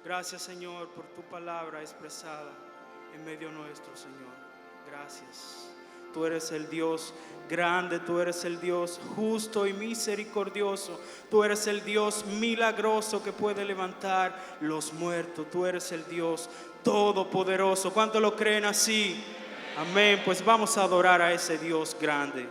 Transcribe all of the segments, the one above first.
Gracias, Señor, por tu palabra expresada en medio nuestro, Señor. Gracias. Tú eres el Dios grande, tú eres el Dios justo y misericordioso. Tú eres el Dios milagroso que puede levantar los muertos. Tú eres el Dios todopoderoso. ¿Cuántos lo creen así? Amén. Pues vamos a adorar a ese Dios grande.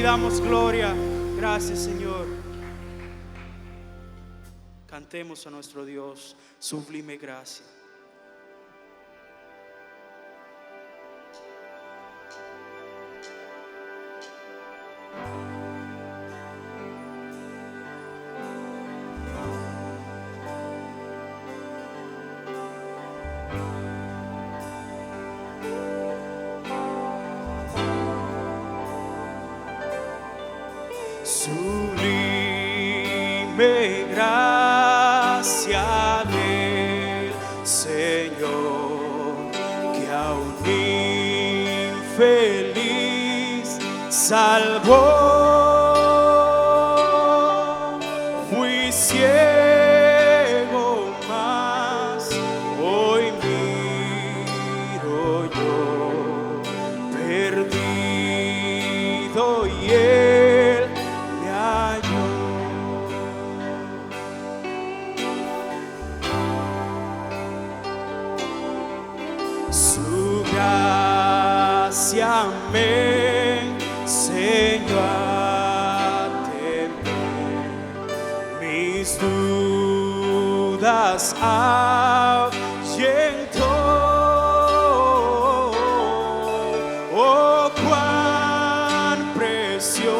damos gloria. Gracias, Señor. Cantemos a nuestro Dios, sublime gracia. Sublime gracia del Señor, que a un infeliz salvó. Fui ciego, mas hoy miro yo, perdido, y Él me halló. Su gracia me enseñó a temer, mis dudas ahuyentó. Oh, cuán precioso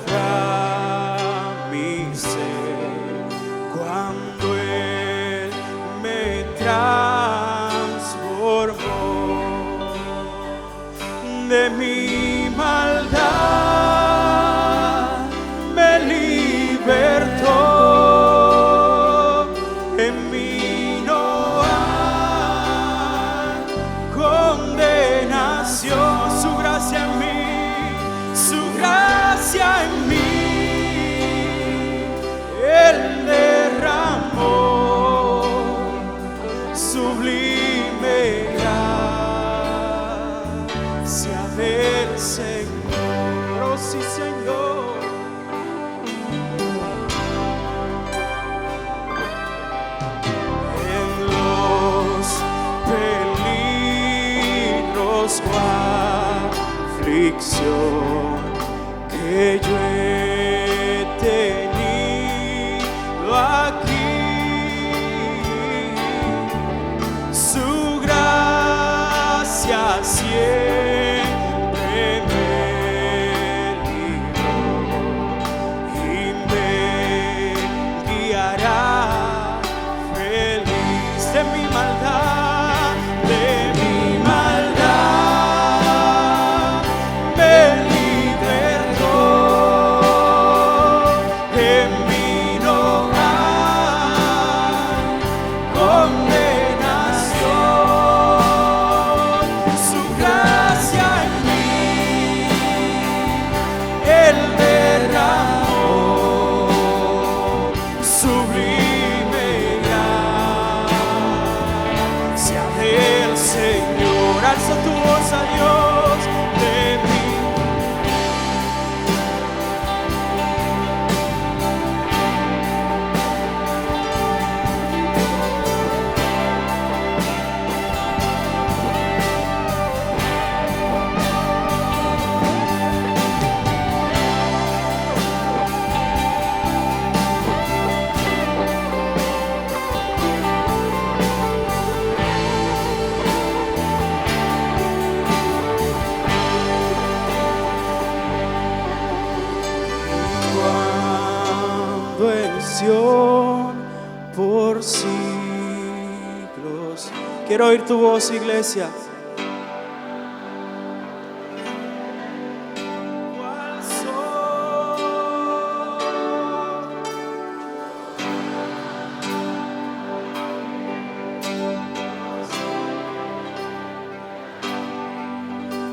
fue mi ser cuando Él me transformó. De mi maldad me libertó. En mí no hay condenación. Su gracia en mí, su gracia en mí, Él derramó. Sublime gracia del Señor. Oh sí, Señor. En los peligros o aflicción que yo he tenido aquí, su gracia siempre me libró y me guiará feliz. De mi maldad, de mi maldad me libertó. En mí no hay condenación. Su gracia en mí, Él derramó. Sublime gracia del Señor. Alza tu voz a Dios. De mí cuando en Sion por siglos. Quiero oír tu voz, iglesia. Cual sol.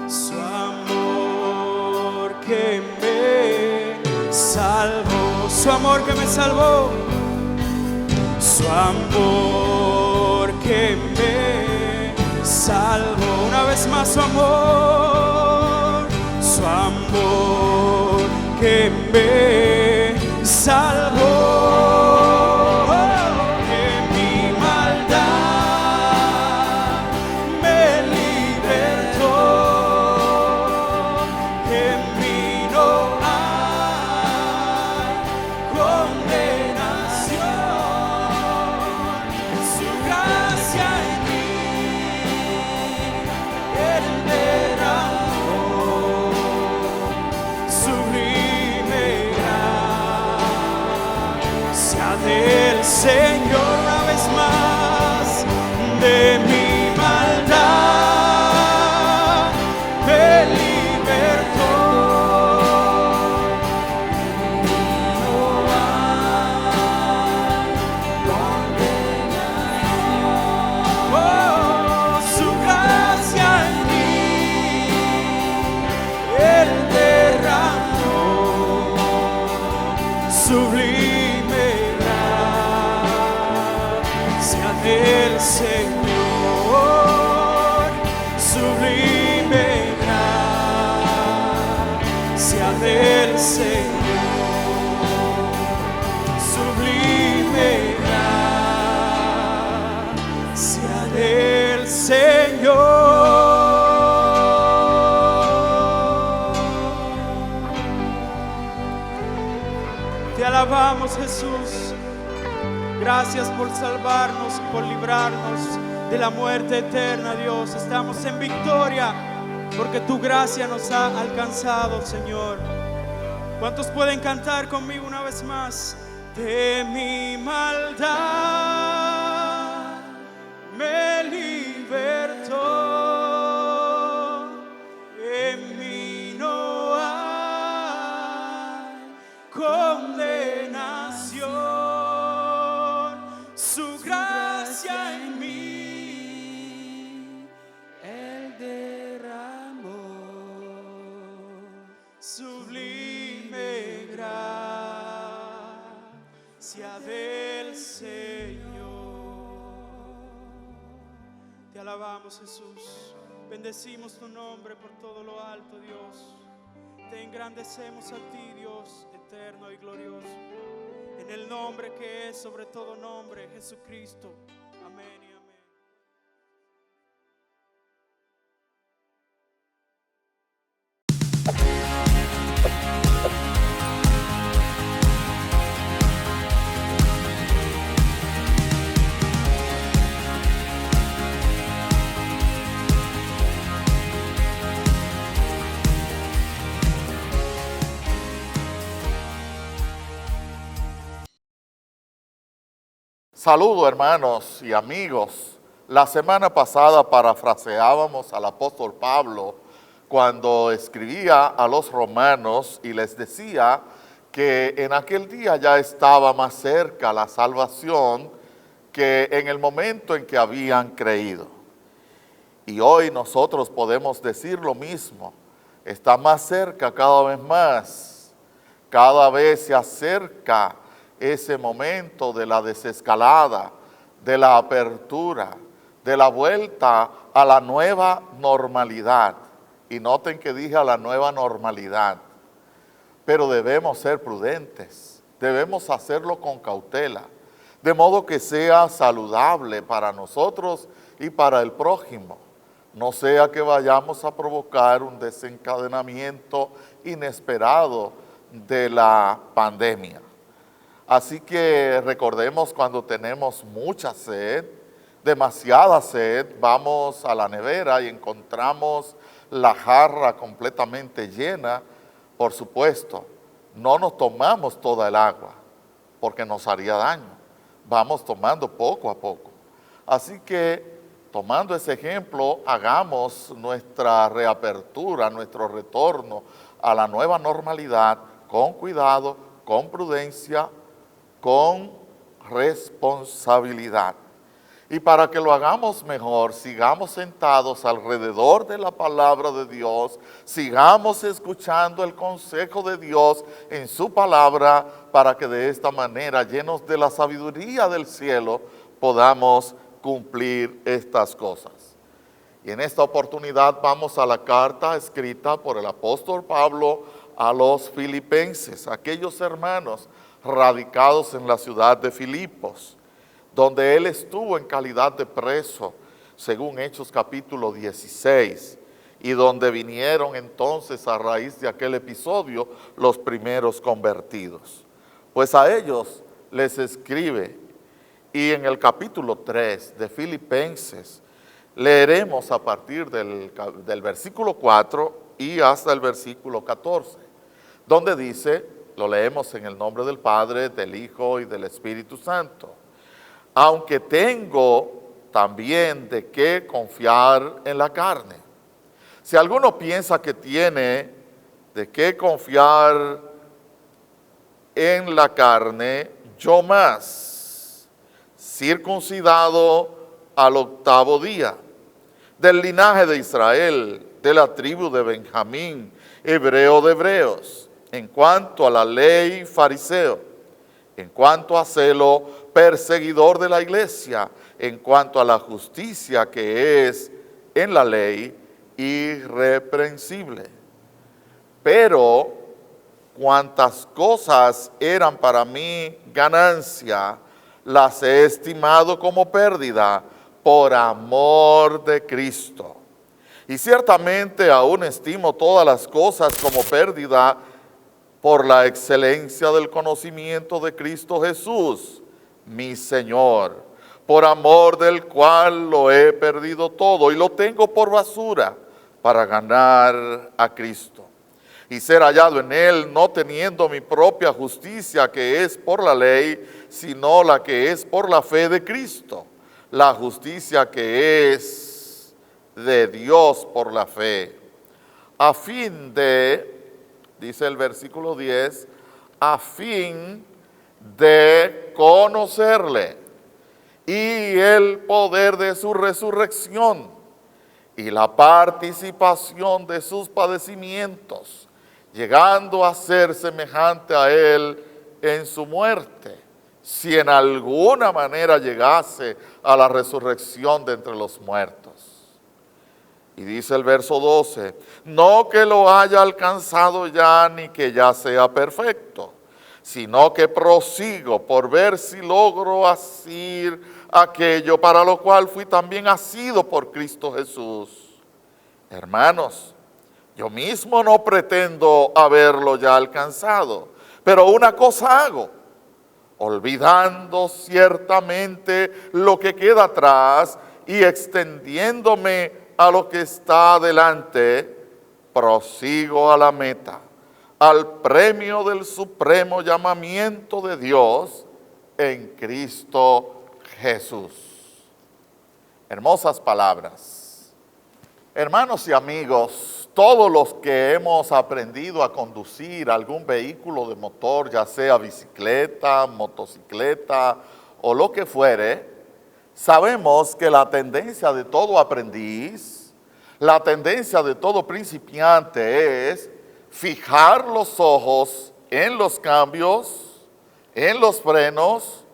Su amor que me salvó, su amor que me salvó, su amor que me salvó. Una vez más, su amor que me salvó. De mi maldad me libertó. De Señor una vez más de mi maldad, me libertó. Oh, su gracia en mí, Él derramó, sublime gracia del Señor, sublime gracia del Señor, sublime gracia del Señor. Te alabamos, Jesús. Gracias por salvarnos, por librarnos de la muerte eterna, Dios. Estamos en victoria porque tu gracia nos ha alcanzado, Señor. ¿Cuántos pueden cantar conmigo una vez más? De mi maldad me libertó, en mí no hay condenación. Su gracia en mí, Él derramó, sublime gracia del Señor. Te alabamos, Jesús. Bendecimos tu nombre por todo lo alto, Dios. Te engrandecemos a ti, Dios eterno y glorioso. En el nombre que es sobre todo nombre, Jesucristo. Amén y amén. Saludos, hermanos y amigos. La semana pasada parafraseábamos al apóstol Pablo cuando escribía a los romanos y les decía que en aquel día ya estaba más cerca la salvación que en el momento en que habían creído. Y hoy nosotros podemos decir lo mismo. Está más cerca cada vez más. Cada vez se acerca ese momento de la desescalada, de la apertura, de la vuelta a la nueva normalidad. Y noten que dije a la nueva normalidad. Pero debemos ser prudentes, debemos hacerlo con cautela, de modo que sea saludable para nosotros y para el prójimo. No sea que vayamos a provocar un desencadenamiento inesperado de la pandemia. Así que recordemos cuando tenemos mucha sed, demasiada sed, vamos a la nevera y encontramos la jarra completamente llena. Por supuesto, no nos tomamos toda el agua porque nos haría daño. Vamos tomando poco a poco. Así que, tomando ese ejemplo, hagamos nuestra reapertura, nuestro retorno a la nueva normalidad con cuidado, con prudencia, con responsabilidad. Y para que lo hagamos mejor, sigamos sentados alrededor de la palabra de Dios, sigamos escuchando el consejo de Dios en su palabra, para que de esta manera, llenos de la sabiduría del cielo, podamos cumplir estas cosas. Y en esta oportunidad vamos a la carta escrita por el apóstol Pablo a los filipenses, aquellos hermanos radicados en la ciudad de Filipos, donde él estuvo en calidad de preso, según Hechos capítulo 16, y donde vinieron entonces a raíz de aquel episodio los primeros convertidos. Pues a ellos les escribe, y en el capítulo 3 de Filipenses leeremos a partir del versículo 4 y hasta el versículo 14, donde dice: Lo leemos en el nombre del Padre, del Hijo y del Espíritu Santo. Aunque tengo también de qué confiar en la carne. Si alguno piensa que tiene de qué confiar en la carne, yo más, circuncidado al 8º día, del linaje de Israel, de la tribu de Benjamín, hebreo de hebreos, en cuanto a la ley, fariseo, en cuanto a celo, perseguidor de la iglesia, en cuanto a la justicia que es en la ley, irreprensible. Pero cuantas cosas eran para mí ganancia, las he estimado como pérdida por amor de Cristo. Y ciertamente aún estimo todas las cosas como pérdida por la excelencia del conocimiento de Cristo Jesús, mi Señor, por amor del cual lo he perdido todo y lo tengo por basura para ganar a Cristo y ser hallado en Él, no teniendo mi propia justicia que es por la ley, sino la que es por la fe de Cristo, la justicia que es de Dios por la fe, a fin de, dice el versículo 10, a fin de conocerle y el poder de su resurrección y la participación de sus padecimientos, llegando a ser semejante a él en su muerte, si en alguna manera llegase a la resurrección de entre los muertos. Y dice el verso 12, no que lo haya alcanzado ya, ni que ya sea perfecto, sino que prosigo por ver si logro asir aquello para lo cual fui también asido por Cristo Jesús. Hermanos, yo mismo no pretendo haberlo ya alcanzado, pero una cosa hago, olvidando ciertamente lo que queda atrás y extendiéndome a lo que está adelante, prosigo a la meta, al premio del supremo llamamiento de Dios en Cristo Jesús. Hermosas palabras. Hermanos y amigos, todos los que hemos aprendido a conducir algún vehículo de motor, ya sea bicicleta, motocicleta o lo que fuere, sabemos que la tendencia de todo aprendiz, la tendencia de todo principiante es fijar los ojos en los cambios, en los frenos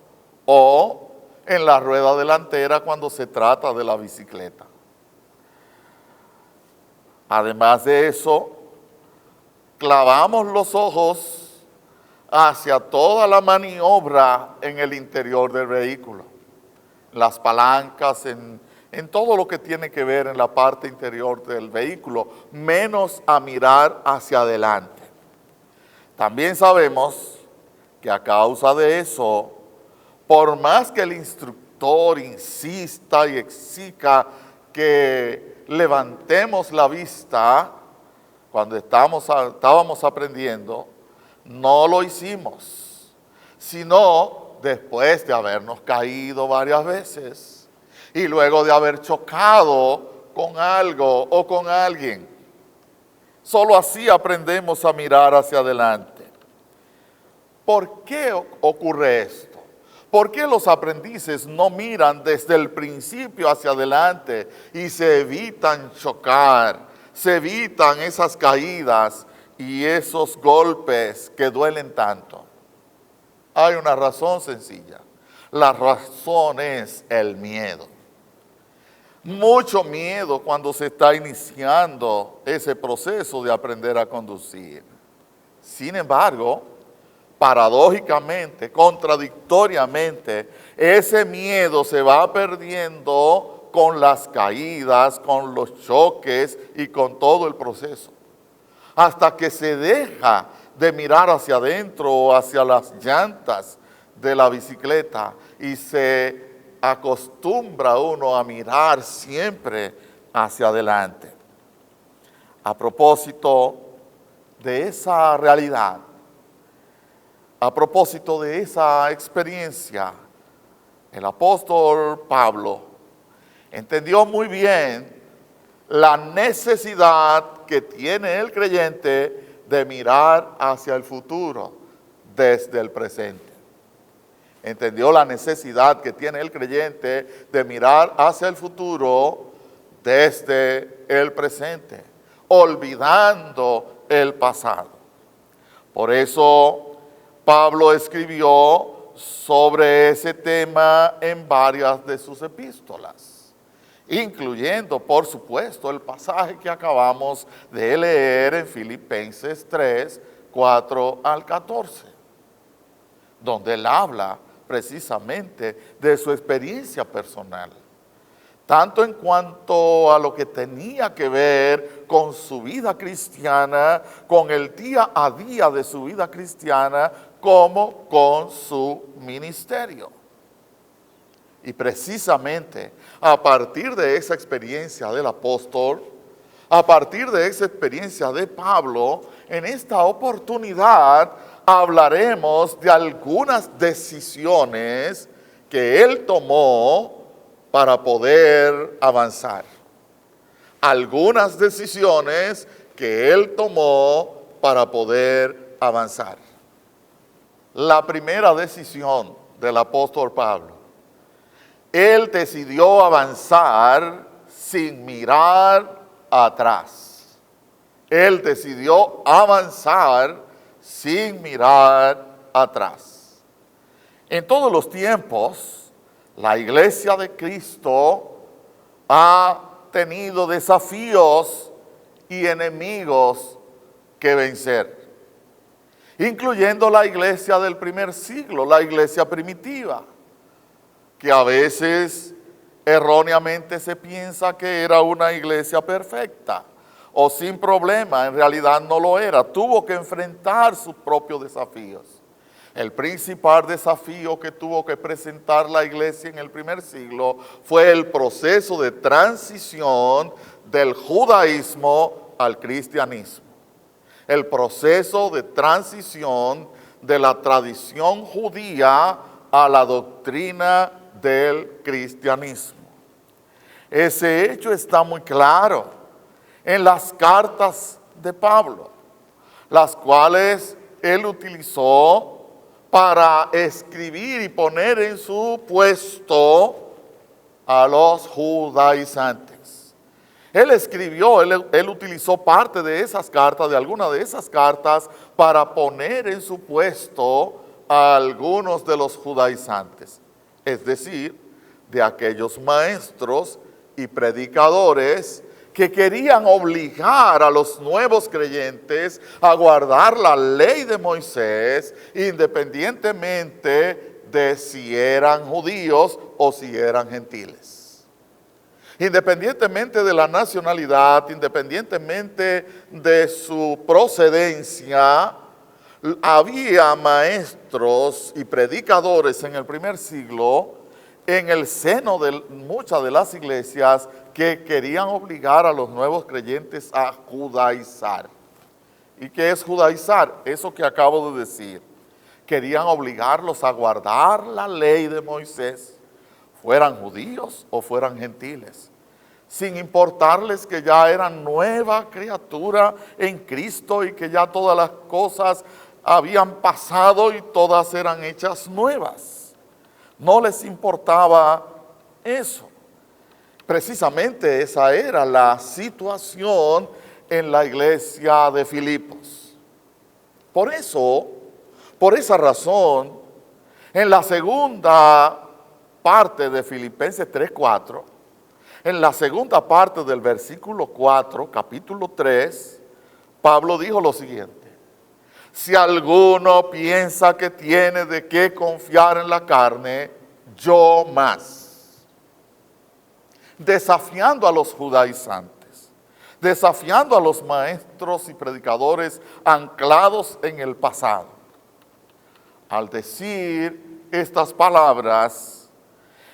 o en la rueda delantera cuando se trata de la bicicleta. Además de eso, clavamos los ojos hacia toda la maniobra en el interior del vehículo, las palancas, en todo lo que tiene que ver en la parte interior del vehículo, menos a mirar hacia adelante. También sabemos que a causa de eso, por más que el instructor insista y exija que levantemos la vista cuando estábamos aprendiendo, no lo hicimos, sino después de habernos caído varias veces y luego de haber chocado con algo o con alguien. Solo así aprendemos a mirar hacia adelante. ¿Por qué ocurre esto? ¿Por qué los aprendices no miran desde el principio hacia adelante y se evitan chocar, se evitan esas caídas y esos golpes que duelen tanto? Hay una razón sencilla. La razón es el miedo. Mucho miedo cuando se está iniciando ese proceso de aprender a conducir. Sin embargo, paradójicamente, contradictoriamente, ese miedo se va perdiendo con las caídas, con los choques y con todo el proceso. Hasta que se deja de mirar hacia adentro o hacia las llantas de la bicicleta y se acostumbra uno a mirar siempre hacia adelante. A propósito de esa realidad, a propósito de esa experiencia, el apóstol Pablo entendió muy bien la necesidad que tiene el creyente de mirar hacia el futuro desde el presente. Entendió la necesidad que tiene el creyente de mirar hacia el futuro desde el presente, olvidando el pasado. Por eso Pablo escribió sobre ese tema en varias de sus epístolas, incluyendo, por supuesto, el pasaje que acabamos de leer en Filipenses 3, 4 al 14, donde él habla precisamente de su experiencia personal, tanto en cuanto a lo que tenía que ver con su vida cristiana, con el día a día de su vida cristiana, como con su ministerio. Y precisamente a partir de esa experiencia del apóstol, a partir de esa experiencia de Pablo, en esta oportunidad hablaremos de algunas decisiones que él tomó para poder avanzar. Algunas decisiones que él tomó para poder avanzar. La primera decisión del apóstol Pablo: él decidió avanzar sin mirar atrás. Él decidió avanzar sin mirar atrás. En todos los tiempos, la Iglesia de Cristo ha tenido desafíos y enemigos que vencer, incluyendo la iglesia del primer siglo, la iglesia primitiva, que a veces erróneamente se piensa que era una iglesia perfecta o sin problema. En realidad no lo era. Tuvo que enfrentar sus propios desafíos. El principal desafío que tuvo que presentar la iglesia en el primer siglo fue el proceso de transición del judaísmo al cristianismo. El proceso de transición de la tradición judía a la doctrina del cristianismo. Ese hecho está muy claro en las cartas de Pablo, las cuales él utilizó para escribir y poner en su puesto a los judaizantes. Él escribió, él utilizó parte de esas cartas, de alguna de esas cartas, para poner en su puesto a algunos de los judaizantes, es decir, de aquellos maestros y predicadores que querían obligar a los nuevos creyentes a guardar la ley de Moisés, independientemente de si eran judíos o si eran gentiles. Independientemente de la nacionalidad, independientemente de su procedencia, había maestros y predicadores en el primer siglo, en el seno de muchas de las iglesias, que querían obligar a los nuevos creyentes a judaizar. ¿Y qué es judaizar? Eso que acabo de decir. Querían obligarlos a guardar la ley de Moisés, fueran judíos o fueran gentiles, sin importarles que ya eran nueva criatura en Cristo y que ya todas las cosas habían pasado y todas eran hechas nuevas. No les importaba eso. Precisamente esa era la situación en la iglesia de Filipos. Por eso, por esa razón, en la segunda parte de Filipenses 3:4, en la segunda parte del versículo 4, capítulo 3, Pablo dijo lo siguiente: si alguno piensa que tiene de qué confiar en la carne, yo más. Desafiando a los judaizantes, desafiando a los maestros y predicadores anclados en el pasado. Al decir estas palabras,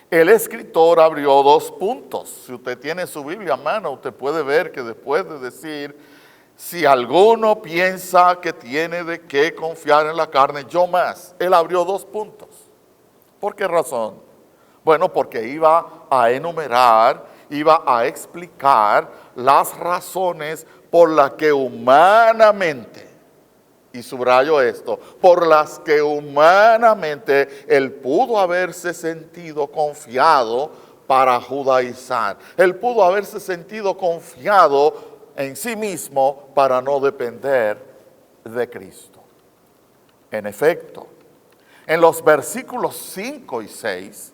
el escritor abrió dos puntos. Si usted tiene su Biblia a mano, usted puede ver que después de decir Si alguno piensa que tiene de qué confiar en la carne, yo más. Él abrió 2 puntos. ¿Por qué razón? Bueno, porque iba a enumerar, iba a explicar las razones por las que humanamente, y subrayo esto, por las que humanamente él pudo haberse sentido confiado para judaizar. Él pudo haberse sentido confiado en sí mismo para no depender de Cristo. En efecto, en los versículos 5 y 6,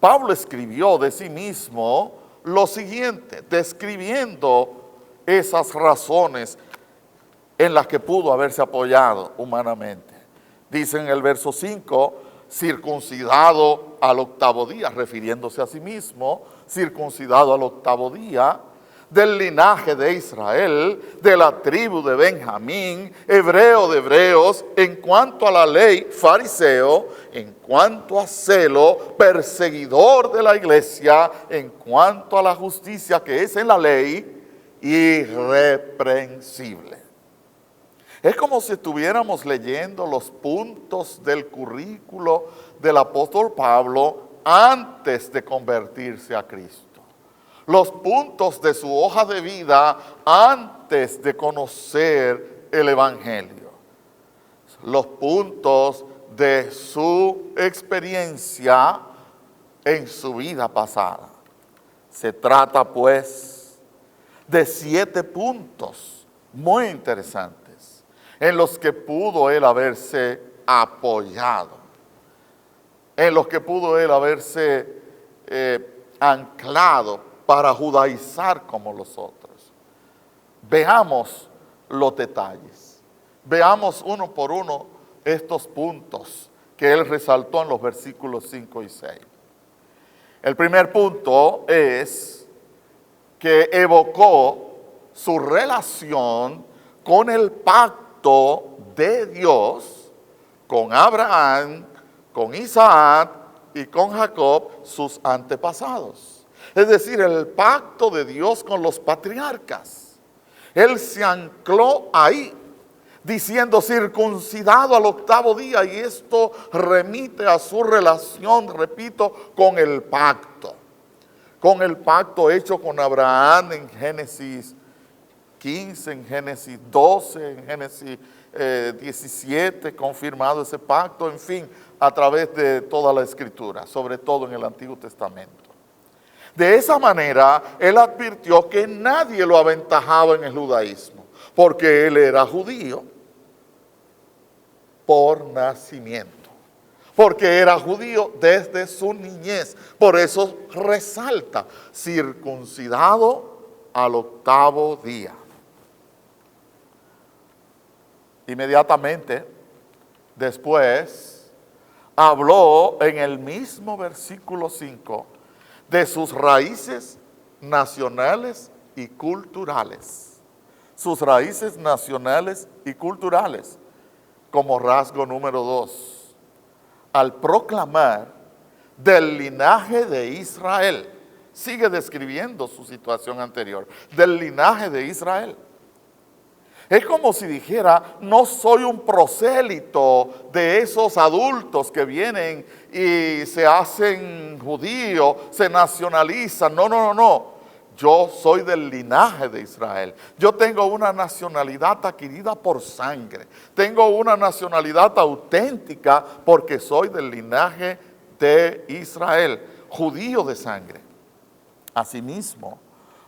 Pablo escribió de sí mismo lo siguiente, describiendo esas razones en las que pudo haberse apoyado humanamente. Dice en el verso 5, circuncidado al 8º día, refiriéndose a sí mismo, circuncidado al 8º día, del linaje de Israel, de la tribu de Benjamín, hebreo de hebreos, en cuanto a la ley, fariseo, en cuanto a celo, perseguidor de la iglesia, en cuanto a la justicia que es en la ley, irreprensible. Es como si estuviéramos leyendo los puntos del currículo del apóstol Pablo antes de convertirse a Cristo. Los puntos de su hoja de vida antes de conocer el Evangelio. Los puntos de su experiencia en su vida pasada. Se trata pues de 7 puntos muy interesantes en los que pudo él haberse apoyado, en los que pudo él haberse anclado para judaizar como los otros. Veamos los detalles. Veamos uno por uno estos puntos que él resaltó en los versículos 5 y 6. El primer punto es que evocó su relación con el pacto de Dios con Abraham, con Isaac y con Jacob, sus antepasados. Es decir, el pacto de Dios con los patriarcas. Él se ancló ahí, diciendo circuncidado al 8º día, y esto remite a su relación, repito, con el pacto hecho con Abraham en Génesis 15, en Génesis 12, en Génesis 17, confirmado ese pacto, en fin, a través de toda la Escritura, sobre todo en el Antiguo Testamento. De esa manera, él advirtió que nadie lo aventajaba en el judaísmo, porque él era judío por nacimiento, porque era judío desde su niñez. Por eso resalta, circuncidado al 8º día. Inmediatamente después, habló en el mismo versículo 5 de sus raíces nacionales y culturales. Sus raíces nacionales y culturales, como rasgo número 2. Al proclamar del linaje de Israel, sigue describiendo su situación anterior, del linaje de Israel. Es como si dijera, no soy un prosélito de esos adultos que vienen y se hacen judíos, se nacionalizan. No. Yo soy del linaje de Israel. Yo tengo una nacionalidad adquirida por sangre. Tengo una nacionalidad auténtica porque soy del linaje de Israel, judío de sangre. Asimismo,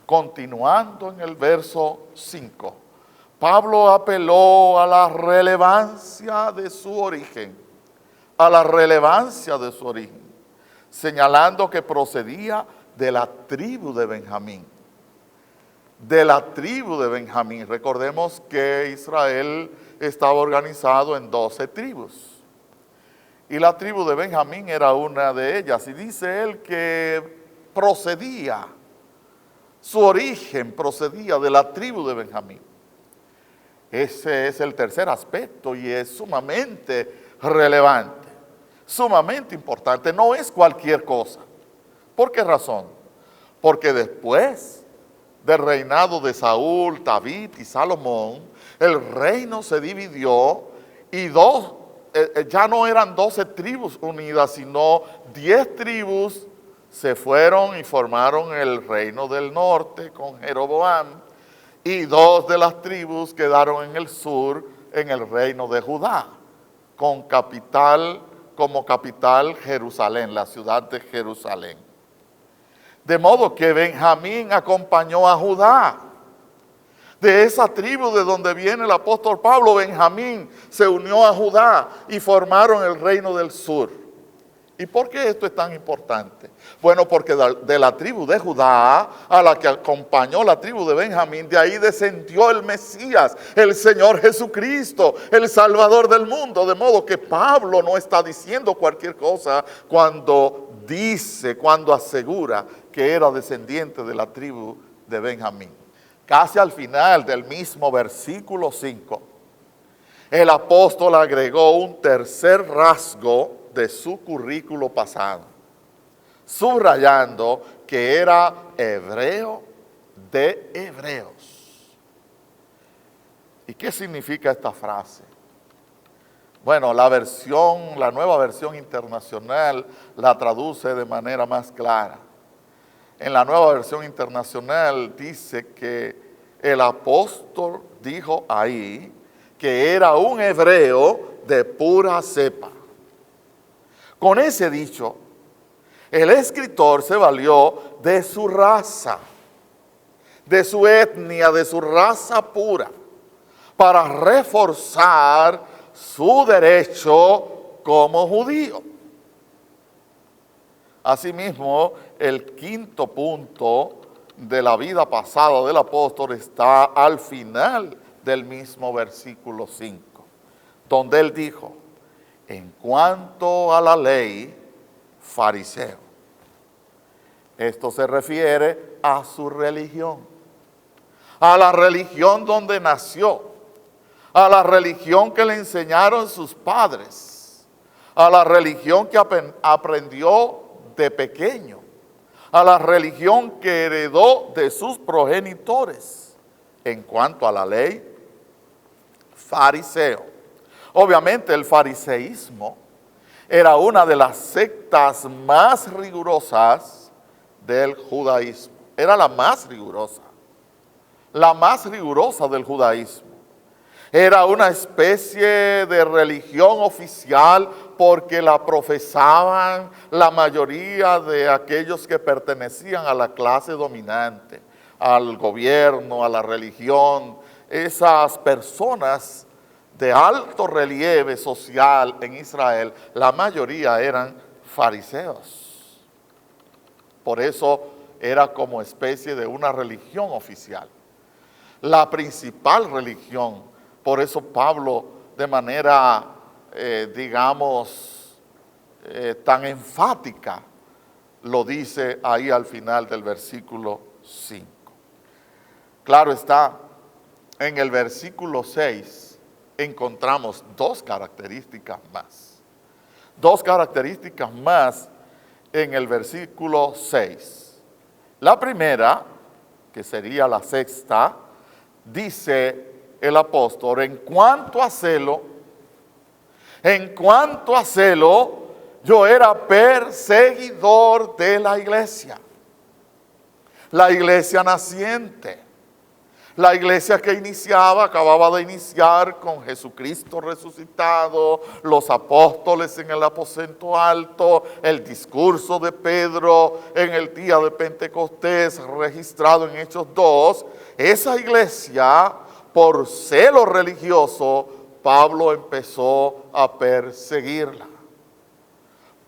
continuando en el verso 5, Pablo apeló a la relevancia de su origen, señalando que procedía de la tribu de Benjamín. Recordemos que Israel estaba organizado en 12 tribus. Y la tribu de Benjamín era una de ellas. Y dice él que su origen procedía de la tribu de Benjamín. Ese es el tercer aspecto y es sumamente relevante, sumamente importante. No es cualquier cosa. ¿Por qué razón? Porque después del reinado de Saúl, David y Salomón, el reino se dividió y ya no eran 12 tribus unidas, sino 10 tribus se fueron y formaron el reino del norte con Jeroboam, y 2 de las tribus quedaron en el sur en el reino de Judá, como capital Jerusalén, la ciudad de Jerusalén. De modo que Benjamín acompañó a Judá. De esa tribu de donde viene el apóstol Pablo, Benjamín se unió a Judá y formaron el reino del sur. ¿Y por qué esto es tan importante? Bueno, porque de la tribu de Judá, a la que acompañó la tribu de Benjamín, de ahí descendió el Mesías, el Señor Jesucristo, el Salvador del mundo. De modo que Pablo no está diciendo cualquier cosa cuando asegura que era descendiente de la tribu de Benjamín. Casi al final del mismo versículo 5, el apóstol agregó un tercer rasgo de su currículo pasado, subrayando que era hebreo de hebreos. ¿Y qué significa esta frase? Bueno, la nueva versión internacional la traduce de manera más clara. En la nueva versión internacional dice que el apóstol dijo ahí que era un hebreo de pura cepa. Con ese dicho, el escritor se valió de su raza, de su etnia, de su raza pura, para reforzar su derecho como judío. Asimismo, el quinto punto de la vida pasada del apóstol está al final del mismo versículo 5, donde él dijo: en cuanto a la ley, fariseo. Esto se refiere a su religión, a la religión donde nació, a la religión que le enseñaron sus padres, a la religión que aprendió de pequeño, a la religión que heredó de sus progenitores. En cuanto a la ley, fariseo. Obviamente el fariseísmo era una de las sectas más rigurosas del judaísmo. Era la más rigurosa del judaísmo. Era una especie de religión oficial porque la profesaban la mayoría de aquellos que pertenecían a la clase dominante, al gobierno, a la religión. Esas personas de alto relieve social en Israel, la mayoría eran fariseos. Por eso era como especie de una religión oficial. La principal religión. Por eso Pablo, de manera, tan enfática, lo dice ahí al final del versículo 5. Claro está, en el versículo 6 encontramos dos características más. Dos características más en el versículo 6. La primera, que sería la sexta, dice el apóstol: en cuanto a celo, yo era perseguidor de la iglesia naciente, la iglesia que acababa de iniciar con Jesucristo resucitado, los apóstoles en el aposento alto, el discurso de Pedro en el día de Pentecostés, registrado en Hechos 2. Esa iglesia, por celo religioso, Pablo empezó a perseguirla,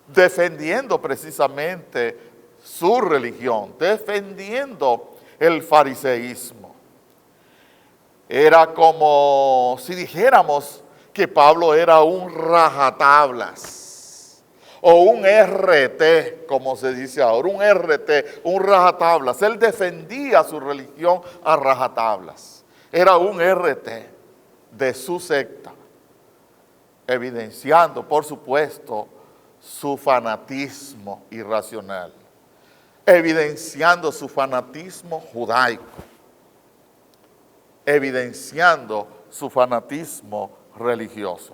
defendiendo precisamente su religión, defendiendo el fariseísmo. Era como si dijéramos que Pablo era un rajatablas o un RT, como se dice ahora, un RT, un rajatablas. Él defendía su religión a rajatablas. Era un RT de su secta, evidenciando, por supuesto, su fanatismo irracional. evidenciando su fanatismo judaico, evidenciando su fanatismo religioso.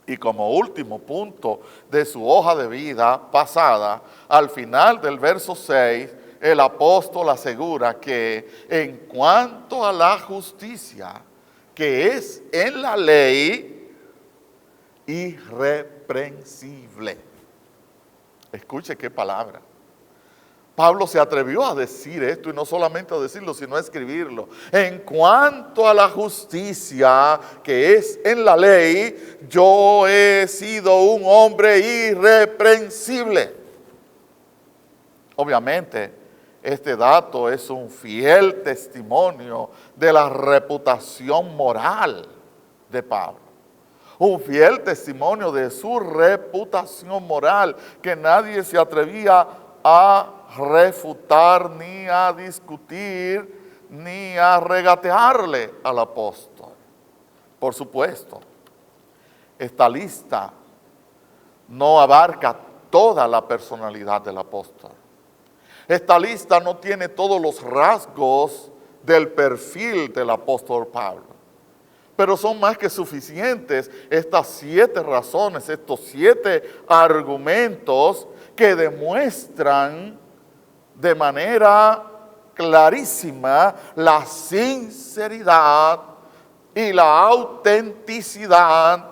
Y como último punto de su hoja de vida pasada, al final del verso 6, el apóstol asegura que en cuanto a la justicia que es en la ley, irreprensible. Escuche qué palabra. Pablo se atrevió a decir esto, y no solamente a decirlo, sino a escribirlo. En cuanto a la justicia que es en la ley, yo he sido un hombre irreprensible. Obviamente, este dato es un fiel testimonio de la reputación moral de Pablo. Un fiel testimonio de su reputación moral que nadie se atrevía a refutar, ni a discutir, ni a regatearle al apóstol. Por supuesto, esta lista no abarca toda la personalidad del apóstol. Esta lista no tiene todos los rasgos del perfil del apóstol Pablo. Pero son más que suficientes estas 7 razones, estos 7 argumentos que demuestran de manera clarísima la sinceridad y la autenticidad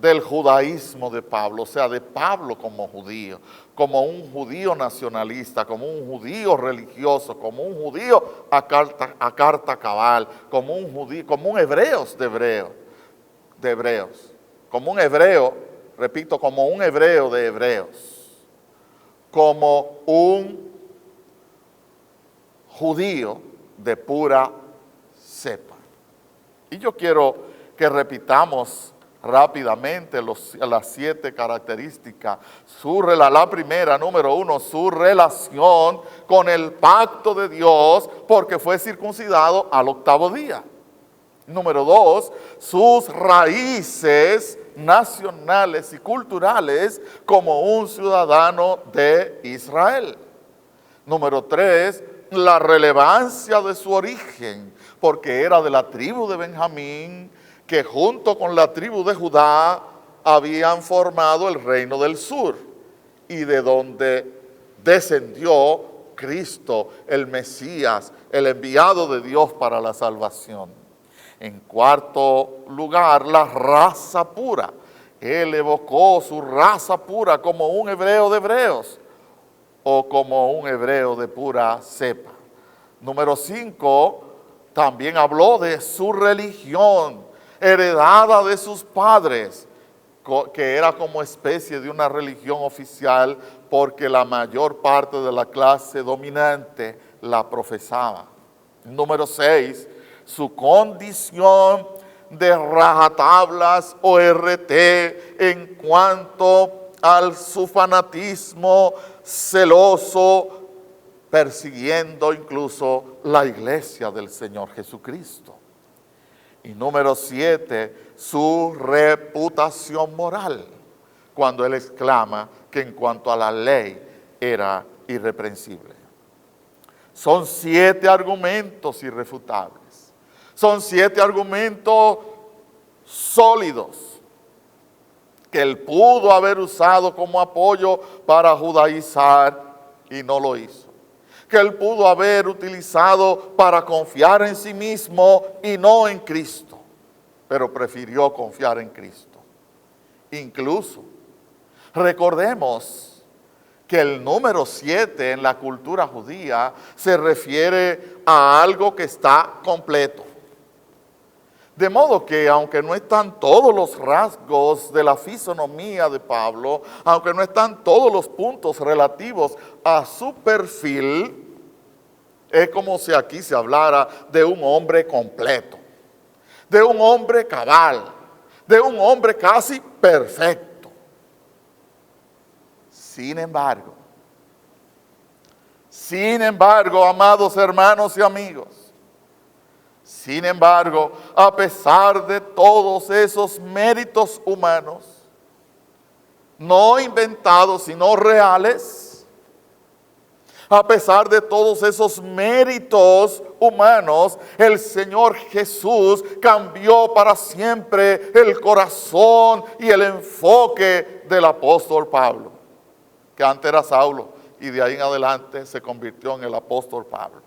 del judaísmo de Pablo, o sea, de Pablo como judío, como un judío nacionalista, como un judío religioso, como un judío a carta cabal, como un judío, como un hebreo de hebreos, como un hebreo, repito, como un hebreo de hebreos, como un judío de pura cepa. Y yo quiero que repitamos rápidamente las 7 características. La primera, número 1, su relación con el pacto de Dios, porque fue circuncidado al 8º día. Número 2, sus raíces nacionales y culturales como un ciudadano de Israel. Número 3, la relevancia de su origen, porque era de la tribu de Benjamín, que junto con la tribu de Judá habían formado el reino del sur, y de donde descendió Cristo, el Mesías, el enviado de Dios para la salvación. En cuarto lugar, la raza pura. Él evocó su raza pura como un hebreo de hebreos o como un hebreo de pura cepa. Número 5, también habló de su religión, heredada de sus padres, que era como especie de una religión oficial porque la mayor parte de la clase dominante la profesaba. Número 6, su condición de rajatablas o RT en cuanto a su fanatismo celoso, persiguiendo incluso la iglesia del Señor Jesucristo. Y número 7, su reputación moral, cuando él exclama que en cuanto a la ley era irreprensible. Son 7 argumentos irrefutables. Son 7 argumentos sólidos que él pudo haber usado como apoyo para judaizar y no lo hizo. Que él pudo haber utilizado para confiar en sí mismo y no en Cristo, pero prefirió confiar en Cristo. Incluso, recordemos que el número 7 en la cultura judía se refiere a algo que está completo. De modo que aunque no están todos los rasgos de la fisonomía de Pablo, aunque no están todos los puntos relativos a su perfil, es como si aquí se hablara de un hombre completo, de un hombre cabal, de un hombre casi perfecto. Sin embargo, amados hermanos y amigos, sin embargo, a pesar de todos esos méritos humanos, no inventados sino reales, A pesar de todos esos méritos humanos, el Señor Jesús cambió para siempre el corazón y el enfoque del apóstol Pablo, que antes era Saulo y de ahí en adelante se convirtió en el apóstol Pablo.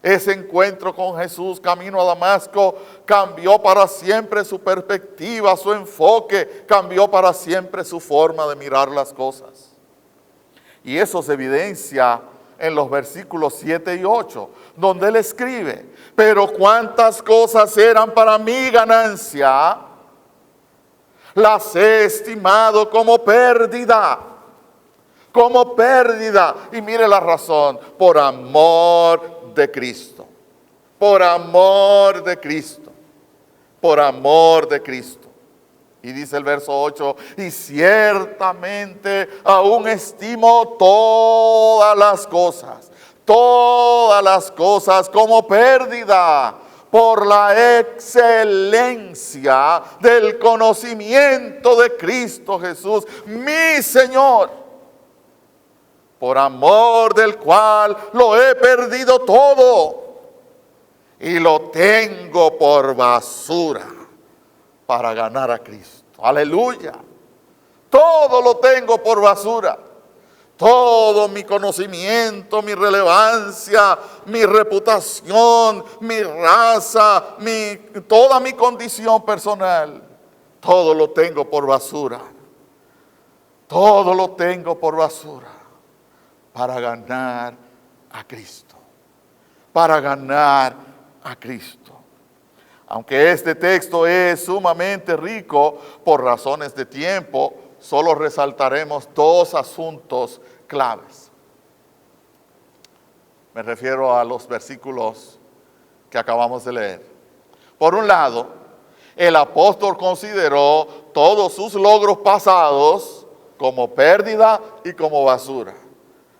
Ese encuentro con Jesús camino a Damasco cambió para siempre su perspectiva, su enfoque, cambió para siempre su forma de mirar las cosas. Y eso se evidencia en los versículos 7 y 8, donde él escribe: pero cuántas cosas eran para mí ganancia, las he estimado como pérdida. Como pérdida. Y mire la razón: por amor de Cristo. Por amor de Cristo. Por amor de Cristo. Y dice el verso 8: y ciertamente aún estimo todas las cosas como pérdida por la excelencia del conocimiento de Cristo Jesús, mi Señor, por amor del cual lo he perdido todo y lo tengo por basura para ganar a Cristo. Aleluya. Todo lo tengo por basura. Todo mi conocimiento, mi relevancia, mi reputación, mi raza, toda mi condición personal. Todo lo tengo por basura. Todo lo tengo por basura para ganar a Cristo. Para ganar a Cristo. Aunque este texto es sumamente rico, por razones de tiempo, solo resaltaremos dos asuntos claves. Me refiero a los versículos que acabamos de leer. Por un lado, el apóstol consideró todos sus logros pasados como pérdida y como basura.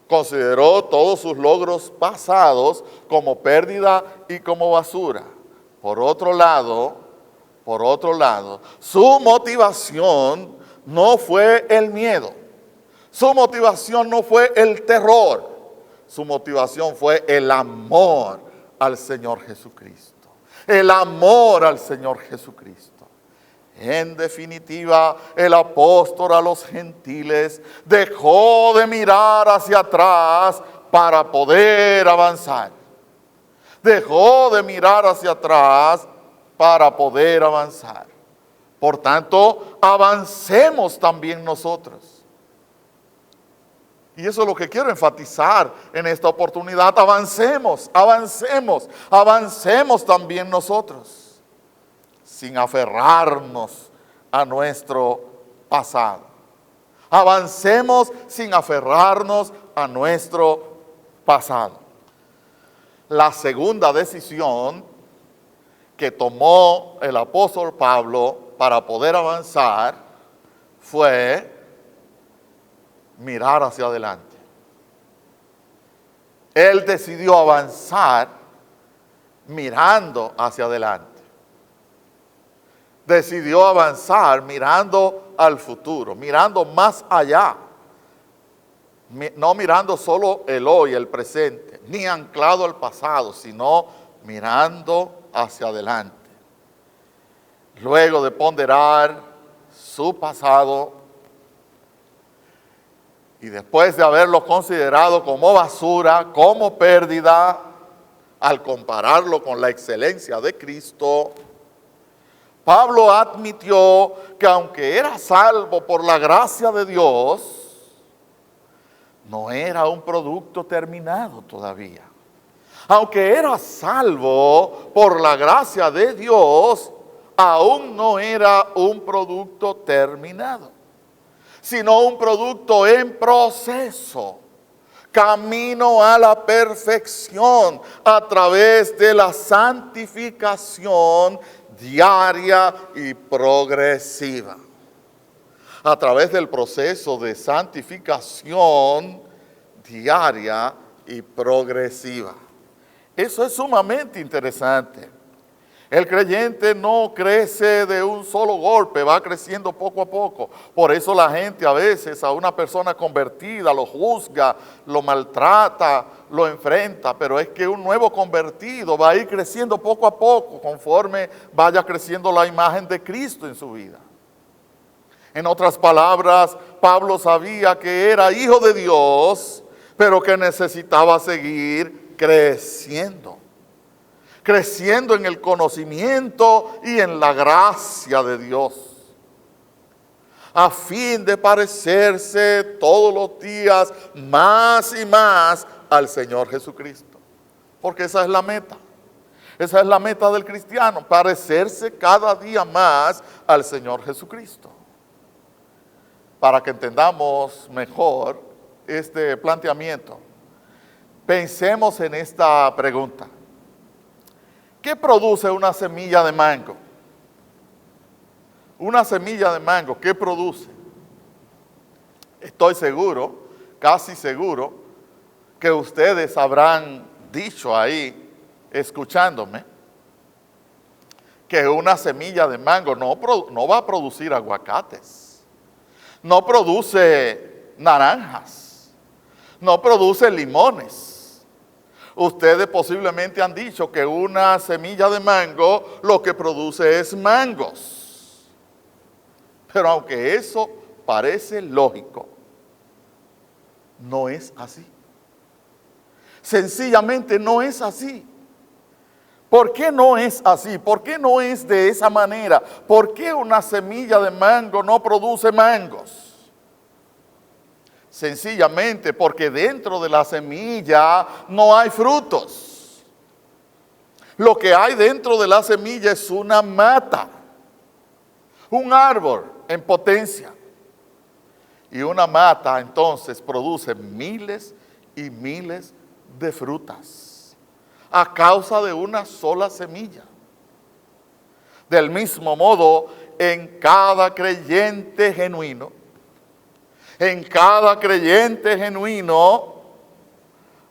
Consideró todos sus logros pasados como pérdida y como basura. Por otro lado, su motivación no fue el miedo. Su motivación no fue el terror. Su motivación fue el amor al Señor Jesucristo. El amor al Señor Jesucristo. En definitiva, el apóstol a los gentiles dejó de mirar hacia atrás para poder avanzar. Dejó de mirar hacia atrás para poder avanzar. Por tanto, avancemos también nosotros. Y eso es lo que quiero enfatizar en esta oportunidad. Avancemos también nosotros, sin aferrarnos a nuestro pasado. Avancemos sin aferrarnos a nuestro pasado. La segunda decisión que tomó el apóstol Pablo para poder avanzar fue mirar hacia adelante. Él decidió avanzar mirando hacia adelante. Decidió avanzar mirando al futuro, mirando más allá. No mirando solo el hoy, el presente, ni anclado al pasado, sino mirando hacia adelante. Luego de ponderar su pasado y después de haberlo considerado como basura, como pérdida, al compararlo con la excelencia de Cristo, Pablo admitió que aunque era salvo por la gracia de Dios, no era un producto terminado todavía. Aunque era salvo por la gracia de Dios, aún no era un producto terminado, sino un producto en proceso, camino a la perfección a través de la santificación diaria y progresiva. A través del proceso de santificación diaria y progresiva. Eso es sumamente interesante. El creyente no crece de un solo golpe, va creciendo poco a poco. Por eso la gente a veces a una persona convertida lo juzga, lo maltrata, lo enfrenta. Pero es que un nuevo convertido va a ir creciendo poco a poco conforme vaya creciendo la imagen de Cristo en su vida. En otras palabras, Pablo sabía que era hijo de Dios, pero que necesitaba seguir creciendo. Creciendo en el conocimiento y en la gracia de Dios, a fin de parecerse todos los días más y más al Señor Jesucristo. Porque esa es la meta. Esa es la meta del cristiano, parecerse cada día más al Señor Jesucristo. Para que entendamos mejor este planteamiento, pensemos en esta pregunta. ¿Qué produce una semilla de mango? Una semilla de mango, ¿qué produce? Estoy seguro, casi seguro, que ustedes habrán dicho ahí, escuchándome, que una semilla de mango no va a producir aguacates, no produce naranjas, no produce limones. Ustedes posiblemente han dicho que una semilla de mango lo que produce es mangos. Pero aunque eso parece lógico, no es así. Sencillamente no es así. ¿Por qué no es así? ¿Por qué no es de esa manera? ¿Por qué una semilla de mango no produce mangos? Sencillamente porque dentro de la semilla no hay frutos. Lo que hay dentro de la semilla es una mata, un árbol en potencia. Y una mata entonces produce miles y miles de frutas a causa de una sola semilla. Del mismo modo, en cada creyente genuino,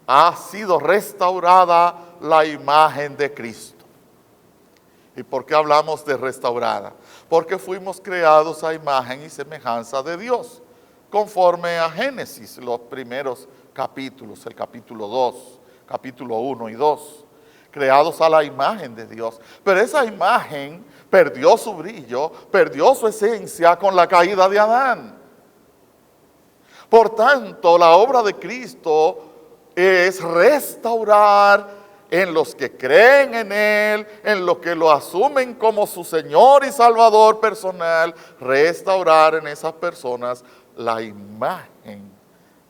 ha sido restaurada la imagen de Cristo. ¿Y por qué hablamos de restaurada? Porque fuimos creados a imagen y semejanza de Dios, conforme a Génesis, los primeros capítulos, el capítulo 2, capítulo 1 y 2, creados a la imagen de Dios. Pero esa imagen perdió su brillo, perdió su esencia con la caída de Adán. Por tanto, la obra de Cristo es restaurar en los que creen en Él, en los que lo asumen como su Señor y Salvador personal, restaurar en esas personas la imagen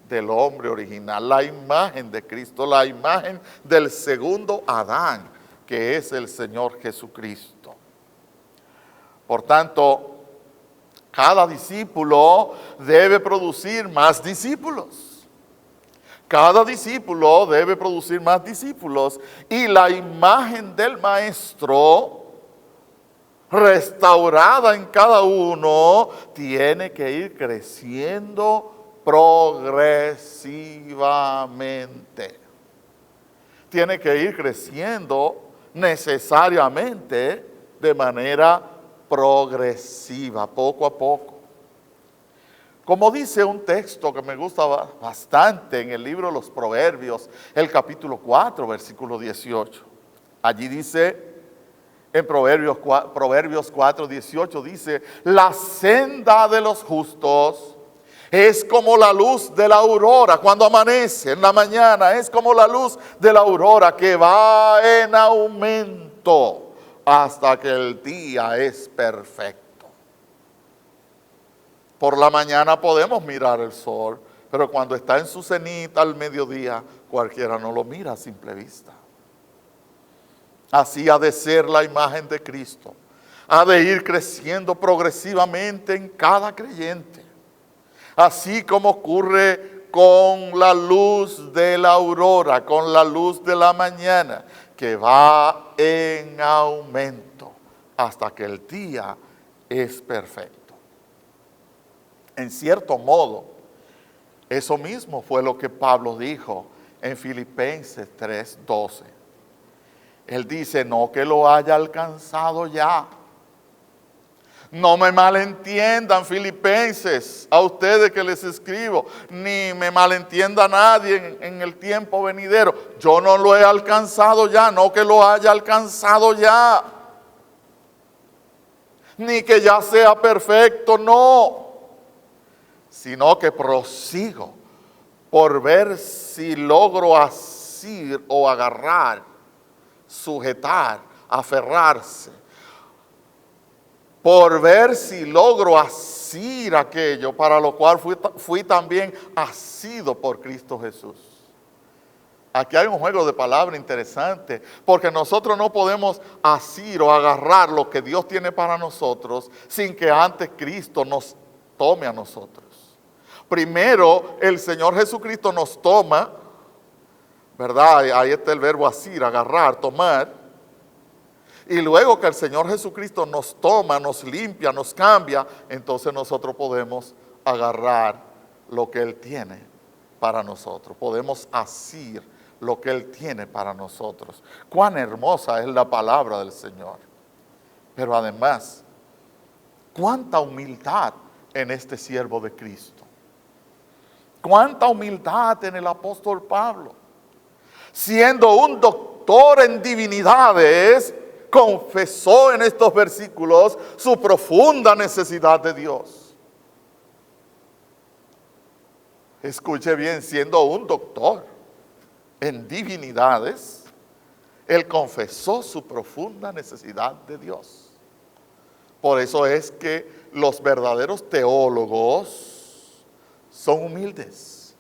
del hombre original, la imagen de Cristo, la imagen del segundo Adán, que es el Señor Jesucristo. Por tanto, cada discípulo debe producir más discípulos. Cada discípulo debe producir más discípulos. Y la imagen del Maestro, restaurada en cada uno, tiene que ir creciendo progresivamente. Tiene que ir creciendo necesariamente de manera progresiva, poco a poco. Como dice un texto que me gusta bastante en el libro de los Proverbios, el capítulo 4, versículo 18. Allí dice, en Proverbios 4, 18, dice, la senda de los justos es como la luz de la aurora cuando amanece en la mañana, es como la luz de la aurora que va en aumento hasta que el día es perfecto. Por la mañana podemos mirar el sol, pero cuando está en su cenit al mediodía, cualquiera no lo mira a simple vista. Así ha de ser la imagen de Cristo. Ha de ir creciendo progresivamente en cada creyente. Así como ocurre con la luz de la aurora, con la luz de la mañana, que va en aumento hasta que el día es perfecto. En cierto modo, eso mismo fue lo que Pablo dijo en Filipenses 3:12. Él dice, no que lo haya alcanzado ya. No me malentiendan, filipenses, a ustedes que les escribo, ni me malentienda nadie en el tiempo venidero. Yo no lo he alcanzado ya, no que lo haya alcanzado ya. Ni que ya sea perfecto, no. Sino que prosigo por ver si logro asir o agarrar, sujetar, aferrarse. Por ver si logro asir aquello para lo cual fui también asido por Cristo Jesús. Aquí hay un juego de palabras interesante, porque nosotros no podemos asir o agarrar lo que Dios tiene para nosotros sin que antes Cristo nos tome a nosotros. Primero, el Señor Jesucristo nos toma, ¿verdad? Ahí está el verbo asir, agarrar, tomar. Y luego que el Señor Jesucristo nos toma, nos limpia, nos cambia, entonces nosotros podemos agarrar lo que Él tiene para nosotros. Podemos asir lo que Él tiene para nosotros. Cuán hermosa es la palabra del Señor. Pero además, cuánta humildad en este siervo de Cristo. Cuánta humildad en el apóstol Pablo. Siendo un doctor en divinidades, confesó en estos versículos su profunda necesidad de Dios. Escuche bien, siendo un doctor en divinidades, él confesó su profunda necesidad de Dios. Por eso es que los verdaderos teólogos son humildes.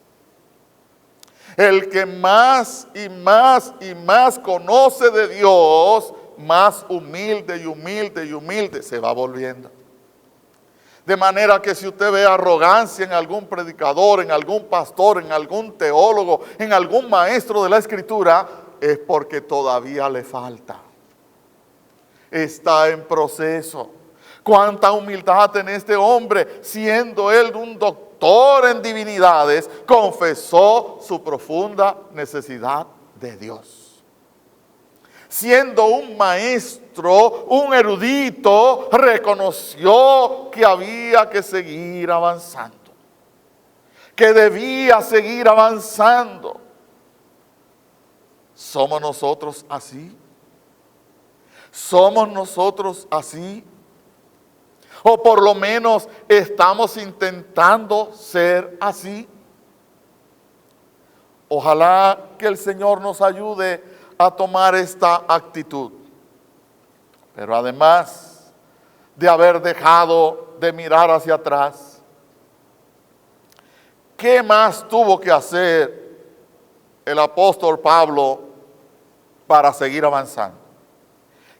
El que más y más y más conoce de Dios, más humilde y humilde y humilde se va volviendo. De manera que si usted ve arrogancia en algún predicador, en algún pastor, en algún teólogo, en algún maestro de la Escritura, es porque todavía le falta. Está en proceso. Cuánta humildad en este hombre, siendo él un doctor en divinidades, confesó su profunda necesidad de Dios. Siendo un maestro, un erudito, reconoció que había que seguir avanzando, que debía seguir avanzando. ¿Somos nosotros así? ¿Somos nosotros así? O por lo menos estamos intentando ser así. Ojalá que el Señor nos ayude a tomar esta actitud. Pero además de haber dejado de mirar hacia atrás, ¿qué más tuvo que hacer el apóstol Pablo para seguir avanzando?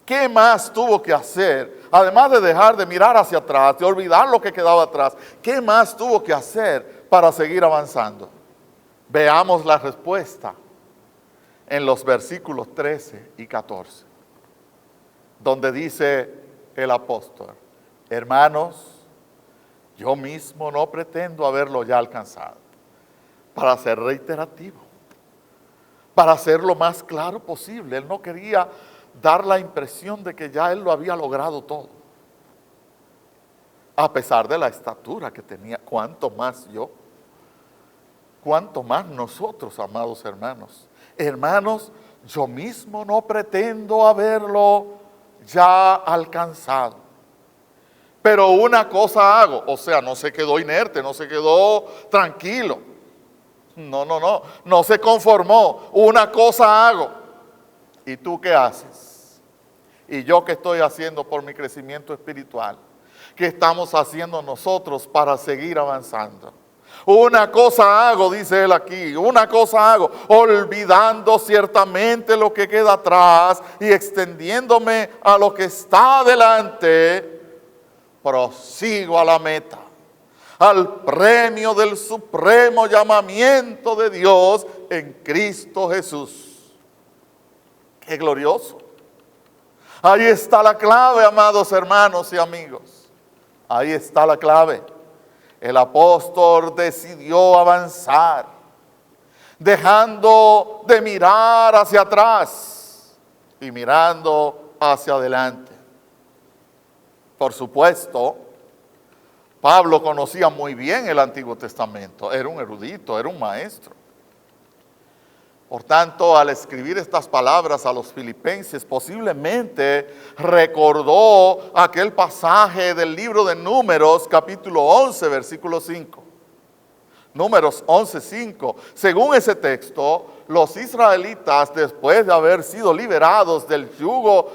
¿Qué más tuvo que hacer? Además de dejar de mirar hacia atrás, de olvidar lo que quedaba atrás, ¿qué más tuvo que hacer para seguir avanzando? Veamos la respuesta en los versículos 13 y 14, donde dice el apóstol: hermanos, yo mismo no pretendo haberlo ya alcanzado, para ser reiterativo, para ser lo más claro posible. Él no quería dar la impresión de que ya él lo había logrado todo, a pesar de la estatura que tenía. Cuánto más yo, cuánto más nosotros, amados hermanos. Hermanos, yo mismo no pretendo haberlo ya alcanzado, pero una cosa hago. O sea, no se quedó inerte, no se quedó tranquilo. No se conformó. Una cosa hago. ¿Y tú qué haces? ¿Y yo qué estoy haciendo por mi crecimiento espiritual? ¿Qué estamos haciendo nosotros para seguir avanzando? Una cosa hago, dice él aquí, una cosa hago, olvidando ciertamente lo que queda atrás y extendiéndome a lo que está adelante, prosigo a la meta, al premio del supremo llamamiento de Dios en Cristo Jesús. ¡Qué glorioso! Ahí está la clave, amados hermanos y amigos. Ahí está la clave. El apóstol decidió avanzar, dejando de mirar hacia atrás y mirando hacia adelante. Por supuesto, Pablo conocía muy bien el Antiguo Testamento, era un erudito, era un maestro. Por tanto, al escribir estas palabras a los filipenses, posiblemente recordó aquel pasaje del libro de Números, capítulo 11, versículo 5. Números 11:5. Según ese texto, los israelitas, después de haber sido liberados del yugo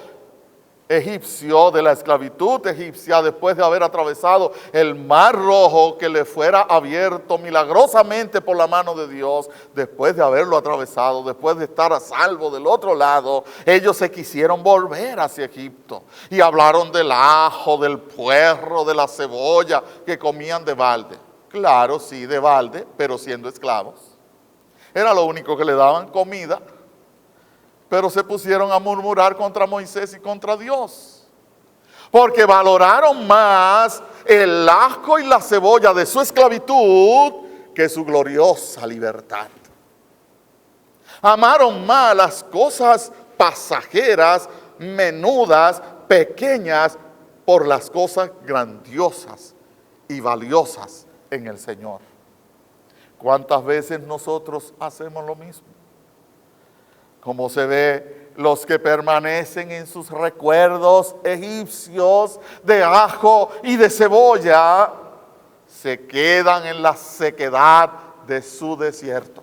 egipcio, de la esclavitud egipcia, después de haber atravesado el mar rojo que le fuera abierto milagrosamente por la mano de Dios, después de haberlo atravesado, después de estar a salvo del otro lado, ellos se quisieron volver hacia Egipto y hablaron del ajo, del puerro, de la cebolla que comían de balde. Claro, sí, de balde, pero siendo esclavos. Era lo único que le daban, comida. Pero se pusieron a murmurar contra Moisés y contra Dios, porque valoraron más el ajo y la cebolla de su esclavitud que su gloriosa libertad. Amaron más las cosas pasajeras, menudas, pequeñas, por las cosas grandiosas y valiosas en el Señor. ¿Cuántas veces nosotros hacemos lo mismo? Como se ve, los que permanecen en sus recuerdos egipcios de ajo y de cebolla, se quedan en la sequedad de su desierto.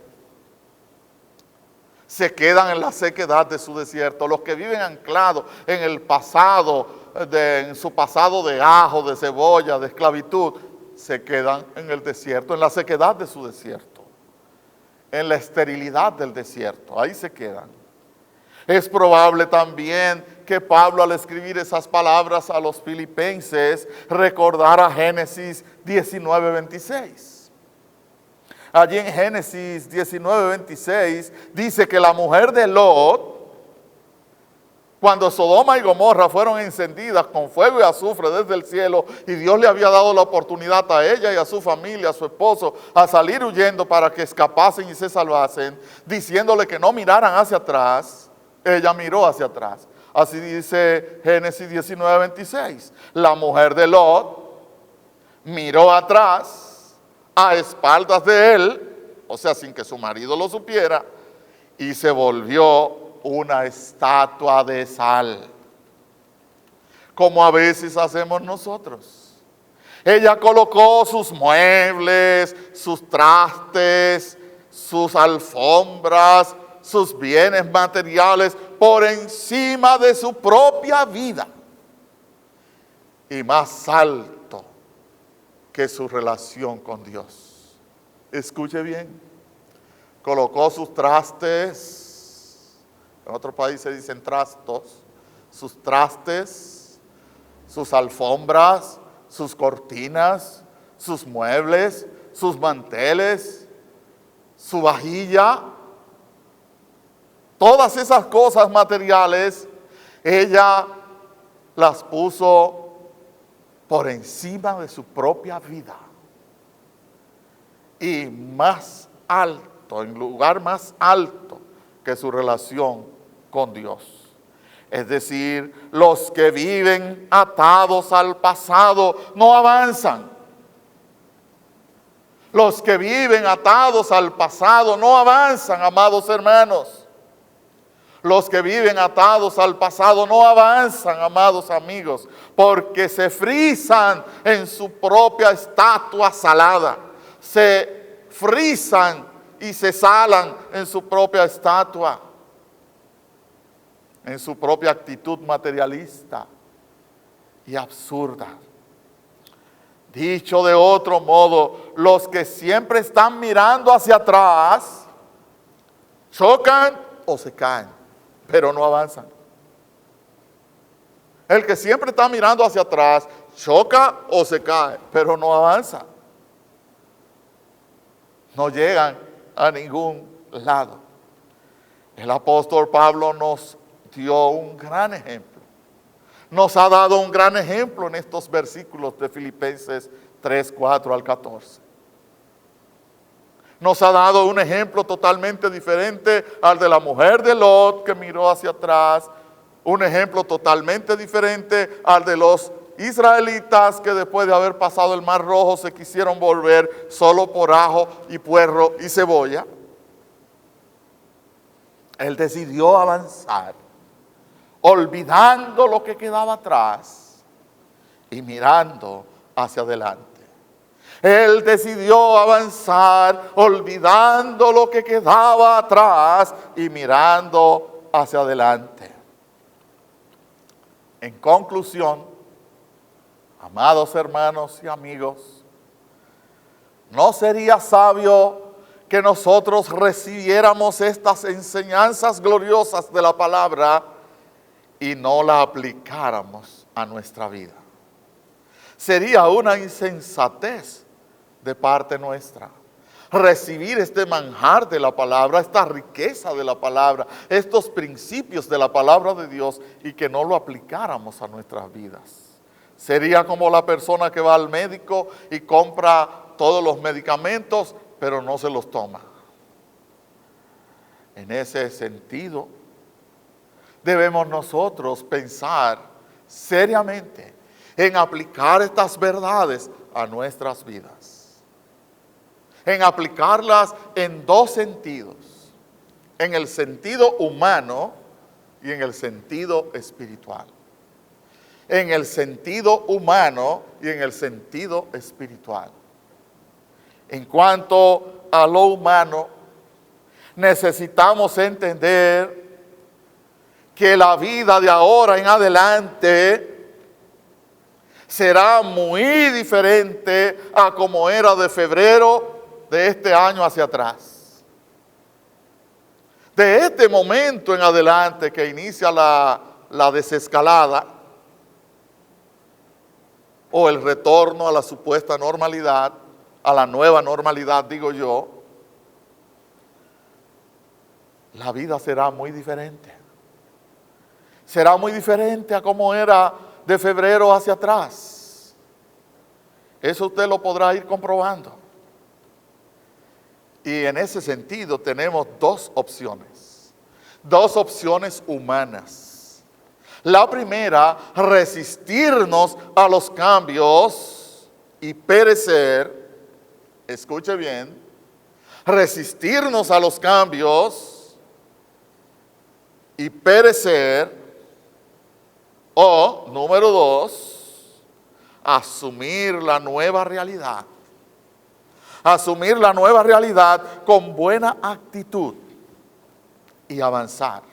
Se quedan en la sequedad de su desierto. Los que viven anclados en el pasado, en su pasado de ajo, de cebolla, de esclavitud, se quedan en el desierto, en la sequedad de su desierto, en la esterilidad del desierto. Ahí se quedan. Es probable también que Pablo, al escribir esas palabras a los filipenses, recordara Génesis 19:26. Allí en Génesis 19:26 dice que la mujer de Lot, cuando Sodoma y Gomorra fueron encendidas con fuego y azufre desde el cielo, y Dios le había dado la oportunidad a ella y a su familia, a su esposo, a salir huyendo para que escapasen y se salvasen, diciéndole que no miraran hacia atrás, ella miró hacia atrás. Así dice Génesis 19:26. La mujer de Lot miró atrás, a espaldas de él, o sea, sin que su marido lo supiera, y se volvió una estatua de sal, como a veces hacemos nosotros. Ella colocó sus muebles, sus trastes, sus alfombras, sus bienes materiales por encima de su propia vida, y más alto que su relación con Dios. Escuche bien, colocó sus trastes, en otro país se dicen trastos, sus trastes, sus alfombras, sus cortinas, sus muebles, sus manteles, su vajilla, todas esas cosas materiales, ella las puso por encima de su propia vida. Y más alto, en lugar más alto que su relación con Dios. Es decir, los que viven atados al pasado no avanzan. Los que viven atados al pasado no avanzan, amados hermanos. Los que viven atados al pasado no avanzan, amados amigos, porque se frisan en su propia estatua salada. Se frisan y se salan en su propia estatua, en su propia actitud materialista y absurda. Dicho de otro modo, los que siempre están mirando hacia atrás, chocan o se caen, pero no avanzan. El que siempre está mirando hacia atrás, choca o se cae, pero no avanza. No llegan a ningún lado. El apóstol Pablo nos dio un gran ejemplo. Nos ha dado un gran ejemplo en estos versículos de Filipenses 3, 4 al 14. Nos ha dado un ejemplo totalmente diferente al de la mujer de Lot, que miró hacia atrás, Un ejemplo totalmente diferente al de los israelitas que después de haber pasado el Mar Rojo se quisieron volver solo por ajo y puerro y cebolla. Él decidió avanzar, olvidando lo que quedaba atrás y mirando hacia adelante. Él decidió avanzar, olvidando lo que quedaba atrás y mirando hacia adelante. En conclusión, amados hermanos y amigos, ¿no sería sabio que nosotros recibiéramos estas enseñanzas gloriosas de la palabra y no la aplicáramos a nuestra vida? Sería una insensatez de parte nuestra recibir este manjar de la palabra, esta riqueza de la palabra, estos principios de la palabra de Dios y que no lo aplicáramos a nuestras vidas. Sería como la persona que va al médico y compra todos los medicamentos, pero no se los toma. En ese sentido, debemos nosotros pensar seriamente en aplicar estas verdades a nuestras vidas. En aplicarlas en dos sentidos, en el sentido humano y en el sentido espiritual. En el sentido humano y en el sentido espiritual. En cuanto a lo humano, necesitamos entender que la vida de ahora en adelante será muy diferente a como era de febrero de este año hacia atrás. De este momento en adelante que inicia la desescalada o el retorno a la supuesta normalidad, a la nueva normalidad, digo yo, la vida será muy diferente. Será muy diferente a como era de febrero hacia atrás. Eso usted lo podrá ir comprobando. Y en ese sentido tenemos dos opciones humanas. La primera, resistirnos a los cambios y perecer. Escuche bien, resistirnos a los cambios y perecer. O, número dos, asumir la nueva realidad. Asumir la nueva realidad con buena actitud y avanzar.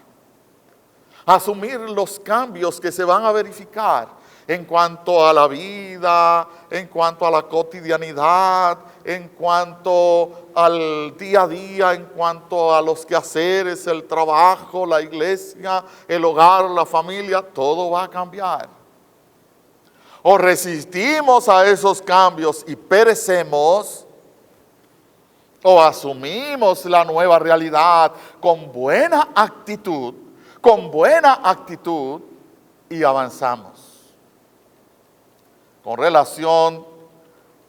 Asumir los cambios que se van a verificar en cuanto a la vida, en cuanto a la cotidianidad, en cuanto al día a día, en cuanto a los quehaceres, el trabajo, la iglesia, el hogar, la familia, todo va a cambiar. O resistimos a esos cambios y perecemos, o asumimos la nueva realidad con buena actitud y avanzamos. Con relación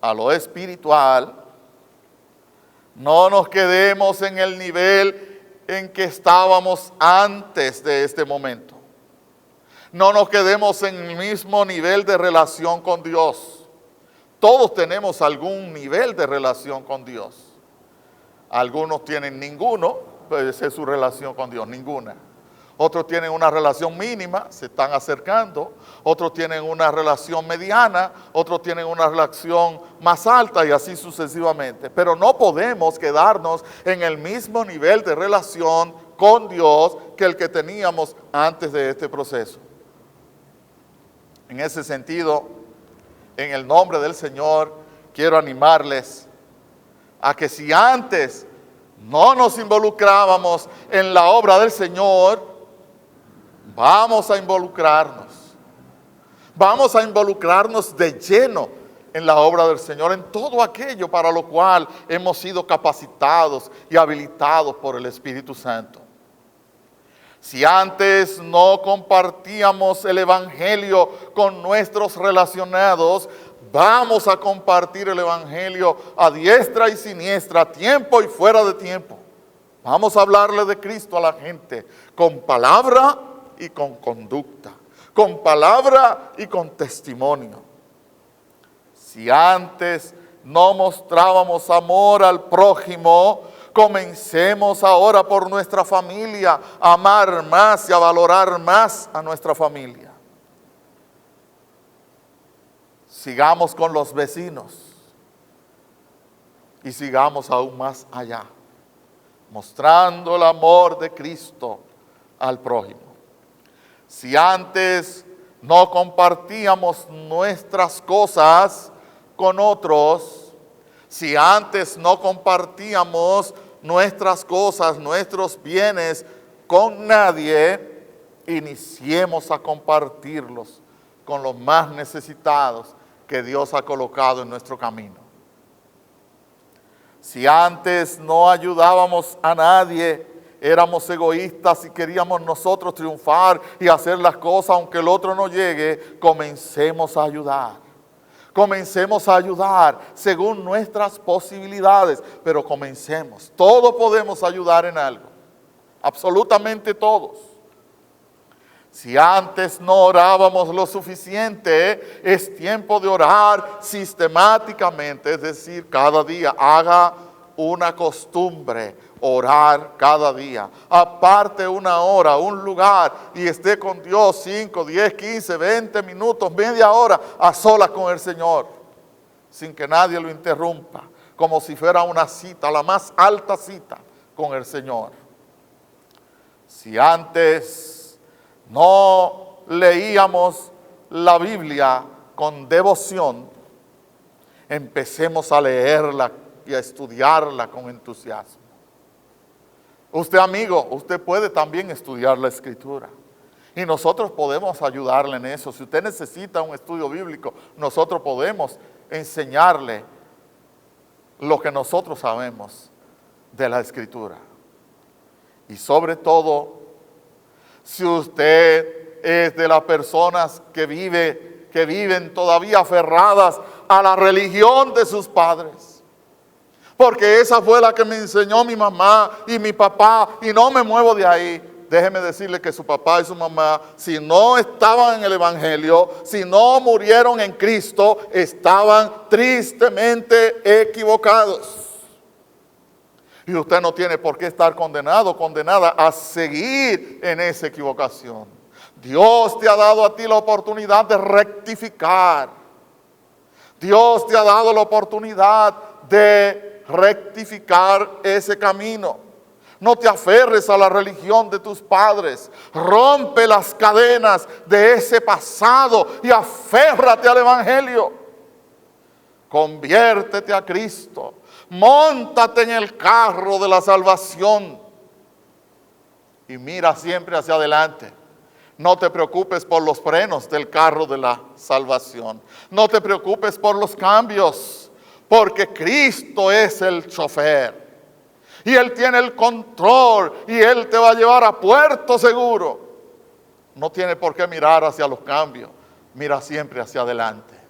a lo espiritual, no nos quedemos en el nivel en que estábamos antes de este momento. No nos quedemos en el mismo nivel de relación con Dios. Todos tenemos algún nivel de relación con Dios. Algunos tienen ninguno, pues esa es su relación con Dios, ninguna. Otros tienen una relación mínima, se están acercando. Otros tienen una relación mediana, otros tienen una relación más alta y así sucesivamente. Pero no podemos quedarnos en el mismo nivel de relación con Dios que el que teníamos antes de este proceso. En ese sentido, en el nombre del Señor, quiero animarles a que si antes no nos involucrábamos en la obra del Señor, vamos a involucrarnos. Vamos a involucrarnos de lleno en la obra del Señor, en todo aquello para lo cual hemos sido capacitados y habilitados por el Espíritu Santo. Si antes no compartíamos el Evangelio con nuestros relacionados, vamos a compartir el Evangelio a diestra y siniestra, a tiempo y fuera de tiempo. Vamos a hablarle de Cristo a la gente con palabra y con conducta, con palabra y con testimonio. Si antes no mostrábamos amor al prójimo, comencemos ahora por nuestra familia a amar más y a valorar más a nuestra familia. Sigamos con los vecinos y sigamos aún más allá, mostrando el amor de Cristo al prójimo. Si antes no compartíamos nuestras cosas con otros, si antes no compartíamos nuestras cosas, nuestros bienes con nadie, iniciemos a compartirlos con los más necesitados que Dios ha colocado en nuestro camino. Si antes no ayudábamos a nadie, éramos egoístas y queríamos nosotros triunfar y hacer las cosas aunque el otro no llegue, comencemos a ayudar. Comencemos a ayudar según nuestras posibilidades, pero comencemos. Todos podemos ayudar en algo, absolutamente todos. Si antes no orábamos lo suficiente, es tiempo de orar sistemáticamente, es decir, cada día. Haga una costumbre orar cada día. Aparte una hora, un lugar y esté con Dios 5, 10, 15, 20 minutos, media hora a solas con el Señor, sin que nadie lo interrumpa, como si fuera una cita, la más alta cita con el Señor. Si antes no leíamos la Biblia con devoción, empecemos a leerla y a estudiarla con entusiasmo. Usted, amigo, usted puede también estudiar la Escritura y nosotros podemos ayudarle en eso. Si usted necesita un estudio bíblico, nosotros podemos enseñarle lo que nosotros sabemos de la Escritura. Y sobre todo, si usted es de las personas que viven todavía aferradas a la religión de sus padres, porque esa fue la que me enseñó mi mamá y mi papá y no me muevo de ahí. Déjeme decirle que su papá y su mamá, si no estaban en el Evangelio, si no murieron en Cristo, estaban tristemente equivocados. Y usted no tiene por qué estar condenado, condenada a seguir en esa equivocación. Dios te ha dado a ti la oportunidad de rectificar. Dios te ha dado la oportunidad de rectificar ese camino. No te aferres a la religión de tus padres. Rompe las cadenas de ese pasado y aférrate al Evangelio. Conviértete a Cristo. Móntate en el carro de la salvación y mira siempre hacia adelante. No te preocupes por los frenos del carro de la salvación. No te preocupes por los cambios, porque Cristo es el chofer. Y Él tiene el control y Él te va a llevar a puerto seguro. No tiene por qué mirar hacia los cambios. Mira siempre hacia adelante.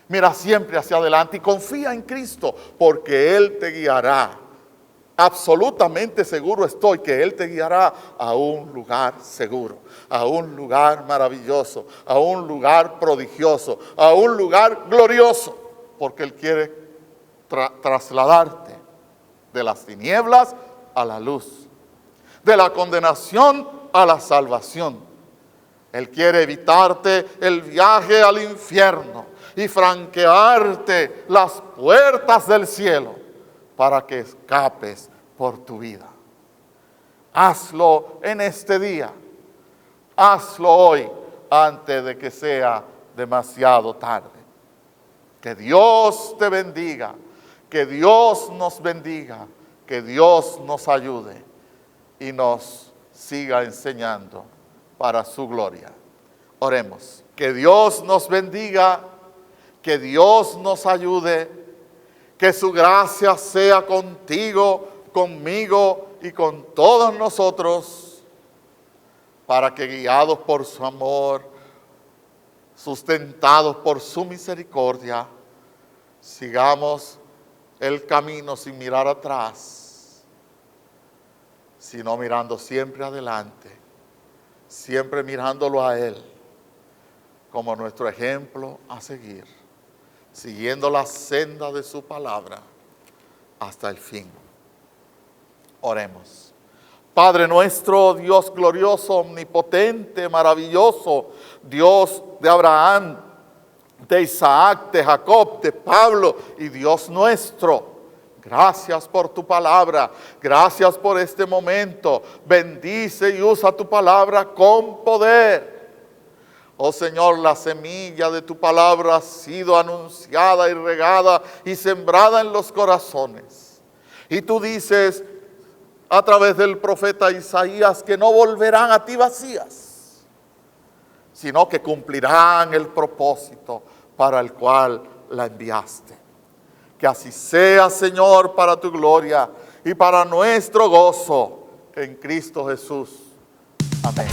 Mira siempre hacia adelante y confía en Cristo, porque Él te guiará. Absolutamente seguro estoy que Él te guiará a un lugar seguro, a un lugar maravilloso, a un lugar prodigioso, a un lugar glorioso, porque Él quiere trasladarte de las tinieblas a la luz, de la condenación a la salvación. Él quiere evitarte el viaje al infierno y franquearte las puertas del cielo para que escapes por tu vida. Hazlo en este día. Hazlo hoy antes de que sea demasiado tarde. Que Dios te bendiga. Que Dios nos bendiga. Que Dios nos ayude y nos siga enseñando para su gloria. Oremos. Que Dios nos bendiga. Que Dios nos ayude, que su gracia sea contigo, conmigo y con todos nosotros, para que guiados por su amor, sustentados por su misericordia, sigamos el camino sin mirar atrás, sino mirando siempre adelante siempre mirándolo a Él como nuestro ejemplo a seguir, siguiendo la senda de su palabra hasta el fin. Oremos. Padre nuestro, Dios glorioso, omnipotente, maravilloso, Dios de Abraham, de Isaac, de Jacob, de Pablo y Dios nuestro. Gracias por tu palabra, gracias por este momento. Bendice y usa tu palabra con poder. Oh Señor, la semilla de tu palabra ha sido anunciada y regada y sembrada en los corazones. Y tú dices a través del profeta Isaías que no volverán a ti vacías, sino que cumplirán el propósito para el cual la enviaste. Que así sea, Señor, para tu gloria y para nuestro gozo en Cristo Jesús. Amén.